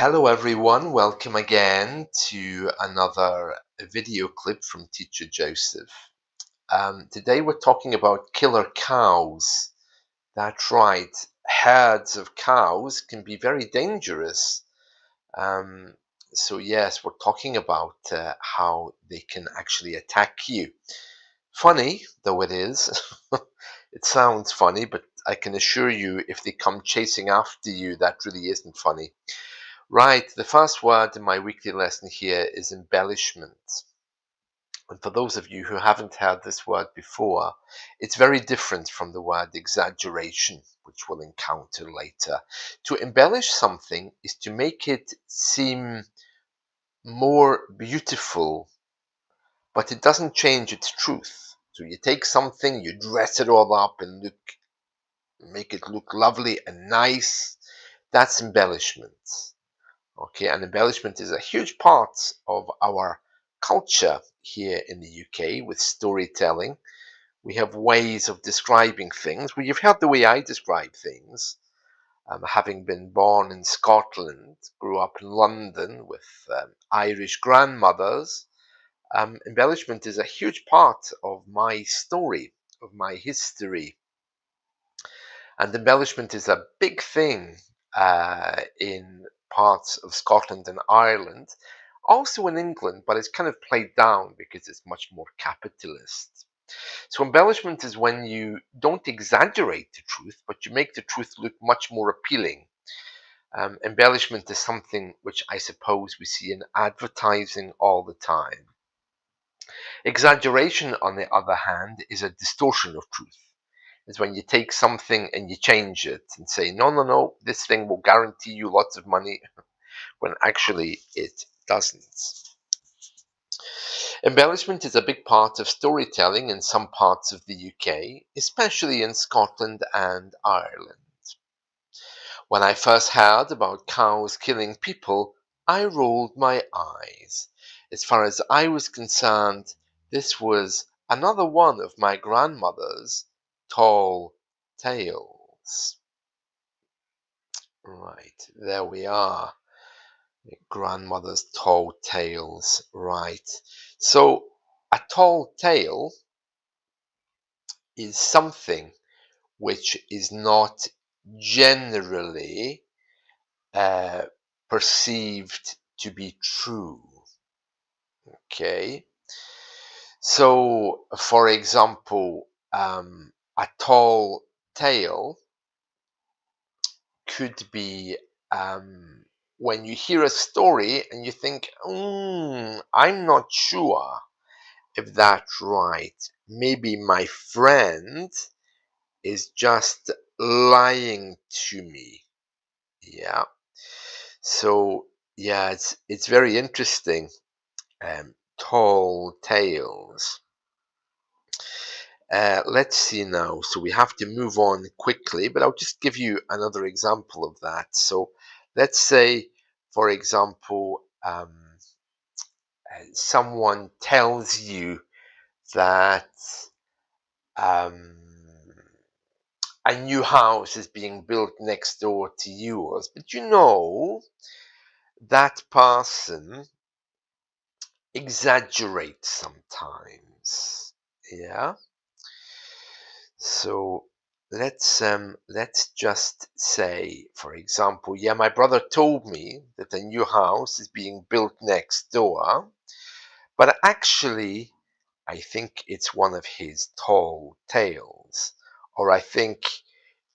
Hello everyone, welcome again to another video clip from Teacher Joseph. Today we're talking about killer cows. That's right, herds of cows can be very dangerous. Um, so yes, we're talking about how they can actually attack you. Funny though it is, it sounds funny, but I can assure you if they come chasing after you, that really isn't funny. Right, the first word in my weekly lesson here is embellishment. And for those of you who haven't heard this word before, it's very different from the word exaggeration, which we'll encounter later. To embellish something is to make it seem more beautiful, but it doesn't change its truth. So you take something, you dress it all up and make it look lovely and nice. That's embellishment. Okay, and embellishment is a huge part of our culture here in the UK with storytelling. We have ways of describing things. Well, you've heard the way I describe things. Having been born in Scotland, grew up in London with Irish grandmothers, embellishment is a huge part of my story, of my history. And embellishment is a big thing in parts of Scotland and Ireland, also in England, but it's kind of played down because it's much more capitalist. So embellishment is when you don't exaggerate the truth, but you make the truth look much more appealing. Embellishment is something which I suppose we see in advertising all the time. Exaggeration, on the other hand, is a distortion of truth. Is when you take something and you change it and say, no, no, no, this thing will guarantee you lots of money, when actually it doesn't. Embellishment is a big part of storytelling in some parts of the UK, especially in Scotland and Ireland. When I first heard about cows killing people, I rolled my eyes. As far as I was concerned, this was another one of my grandmother's tall tales. Right, there we are. Grandmother's tall tales. Right. So, a tall tale is something which is not generally uh, perceived to be true. Okay. So, for example, a tall tale could be when you hear a story and you think, I'm not sure if that's right. Maybe my friend is just lying to me. Yeah. So yeah, it's very interesting. Tall tales. Let's see now. So we have to move on quickly, but I'll just give you another example of that. So let's say, for example, someone tells you that um, a new house is being built next door to yours, but you know that person exaggerates sometimes. Yeah. So let's just say, for example, yeah, my brother told me that a new house is being built next door, but actually I think it's one of his tall tales, or I think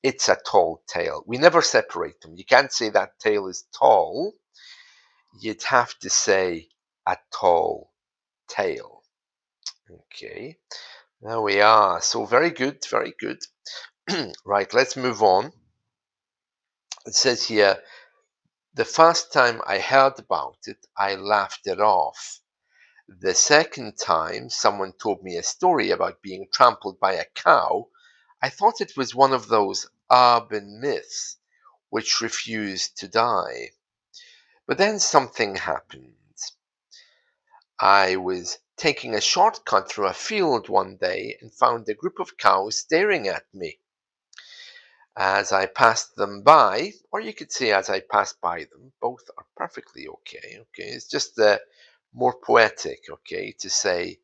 it's a tall tale. We never separate them. You can't say that tale is tall. You'd have to say a tall tale. Okay, there we are. So very good, very good. Right, let's move on. It says here, the first time I heard about it, I laughed it off. The second time someone told me a story about being trampled by a cow, I thought it was one of those urban myths which refused to die. But then something happened. I was taking a shortcut through a field one day and found a group of cows staring at me. As I passed them by, or you could say as I passed by them, both are perfectly okay. Okay, it's just more poetic. Okay, to say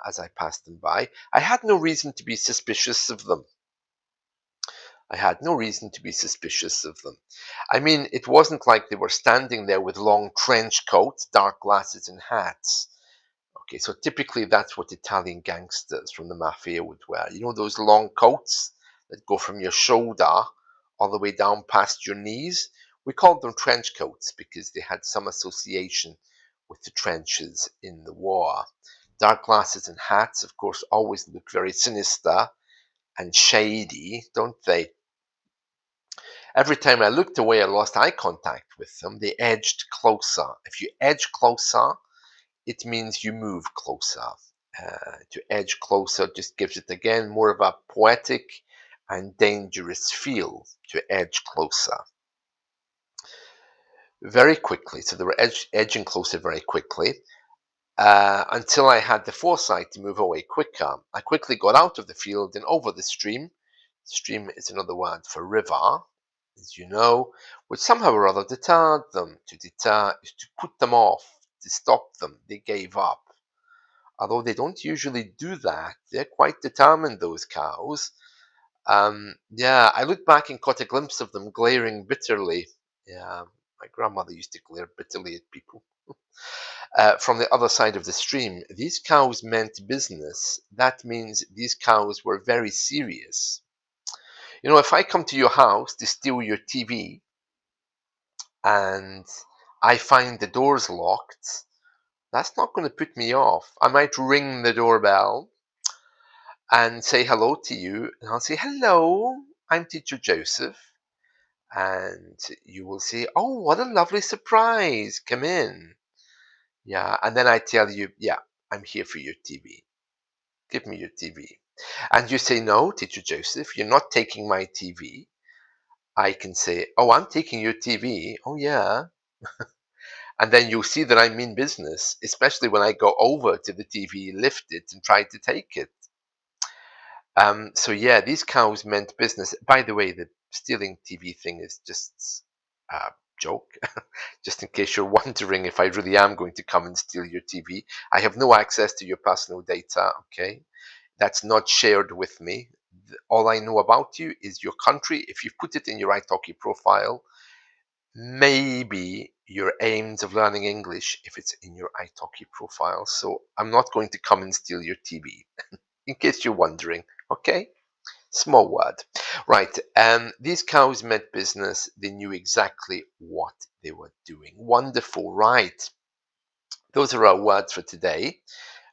as I passed them by, I had no reason to be suspicious of them. I had no reason to be suspicious of them. I mean, it wasn't like they were standing there with long trench coats, dark glasses, and hats. Okay, so typically that's what Italian gangsters from the mafia would wear. You know those long coats that go from your shoulder all the way down past your knees? We called them trench coats because they had some association with the trenches in the war. Dark glasses and hats, of course, always look very sinister and shady, don't they? Every time I looked away, I lost eye contact with them. They edged closer. If you edge closer, it means you move closer. To edge closer just gives it again more of a poetic and dangerous feel to edge closer. Very quickly, so they were edging closer very quickly until I had the foresight to move away quicker. I quickly got out of the field and over the stream. Stream is another word for river, as you know, which somehow or other deterred them. To deter is to put them off, to stop them. They gave up. Although they don't usually do that, they're quite determined, those cows. Yeah, I looked back and caught a glimpse of them glaring bitterly. Yeah, my grandmother used to glare bitterly at people. From the other side of the stream, these cows meant business. That means these cows were very serious. You know, if I come to your house to steal your TV and I find the door's locked, that's not going to put me off. I might ring the doorbell and say hello to you, and I'll say, "Hello, I'm Teacher Joseph." And you will say, "Oh, what a lovely surprise. Come in." Yeah, and then I tell you, "Yeah, I'm here for your TV. Give me your TV." And you say, "No, Teacher Joseph, you're not taking my TV." I can say, "Oh, I'm taking your TV." "Oh, yeah." And then you'll see that I mean business, especially when I go over to the TV, lift it, and try to take it. So yeah, these cows meant business. By the way, the stealing TV thing is just a joke. Just in case you're wondering if I really am going to come and steal your TV. I have no access to your personal data, okay? That's not shared with me. All I know about you is your country. If you've put it in your italki profile, maybe your aims of learning English if it's in your italki profile. So I'm not going to come and steal your TV, in case you're wondering, okay? Small word. Right, these cows meant business. They knew exactly what they were doing. Wonderful, right? Those are our words for today.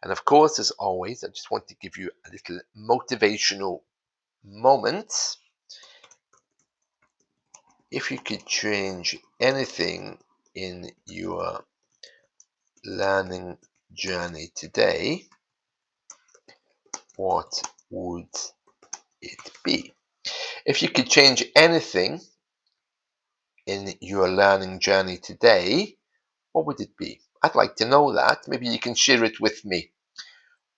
And of course, as always, I just want to give you a little motivational moment. If you could change anything in your learning journey today, what would it be? If you could change anything in your learning journey today, what would it be? I'd like to know that. Maybe you can share it with me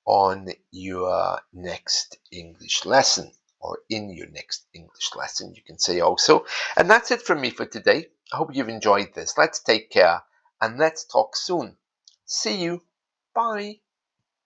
on your next English lesson or in your next English lesson, you can say also. And that's it from me for today. I hope you've enjoyed this. Let's take care and let's talk soon. See you. Bye.